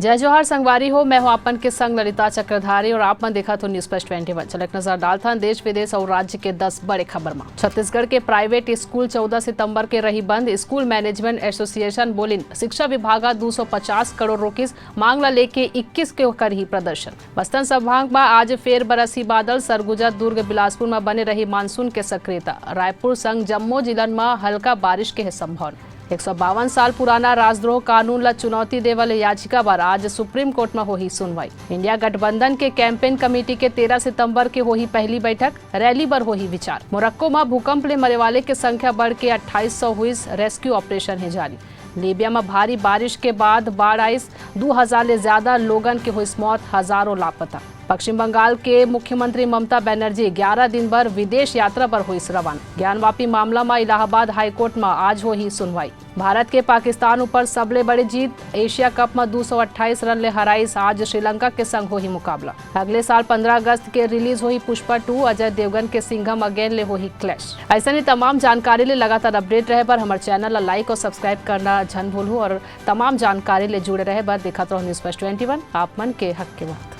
जय जोहार संगवारी हो। मैं हूं आपन के संग ललिता चक्रधारी और आप मन देखा तो न्यूज प्लस 21। चलक नजर डालथन देश विदेश और राज्य के 10 बड़े खबर में। छत्तीसगढ़ के प्राइवेट स्कूल 14 सितंबर के रही बंद। स्कूल मैनेजमेंट एसोसिएशन बोलिन शिक्षा विभाग 250 करोड़ रोकिस मांग ला लेके 21 के कर ही प्रदर्शन। बस्तर संभाग में आज फेर बरसी बादल। सरगुजा दुर्ग बिलासपुर में बने रही मानसून के सक्रियता। रायपुर संग जम्मू जिलन में हल्का बारिश के संभावना। 152 साल पुराना राजद्रोह कानून ला चुनौती दे वाले याचिका पर आज सुप्रीम कोर्ट में होही सुनवाई। इंडिया गठबंधन के कैंपेन कमेटी के 13 सितंबर के होही पहली बैठक। रैली पर होही विचार। मोरक्को में भूकंप ले मरे वाले की संख्या बढ़ के 2800 हुई। रेस्क्यू ऑपरेशन है जारी। लीबिया में भारी बारिश के बाद बाढ़ आई। 2000 ले ज्यादा लोगन के हुई मौत, हजारों लापता। पश्चिम बंगाल के मुख्यमंत्री ममता बनर्जी 11 दिन भर विदेश यात्रा पर हुई रवाना। ज्ञानवापी मामला में इलाहाबाद हाईकोर्ट में आज हुई सुनवाई। भारत के पाकिस्तान ऊपर सबले बड़ी जीत। एशिया कप में 228 रन ले हराइस। आज श्रीलंका के संग होही मुकाबला। अगले साल 15 अगस्त के रिलीज हुई पुष्पा 2। अजय देवगन के सिंघम अगेन ले होही क्लैश। ऐसा नहीं तमाम जानकारी ले लगातार अपडेट रहे पर हमारे चैनल ला लाइक और सब्सक्राइब करना झन भूलू और तमाम जानकारी ले जुड़े रहे पर देखा तो न्यूज प्लस 21 आप मन के हक के बात।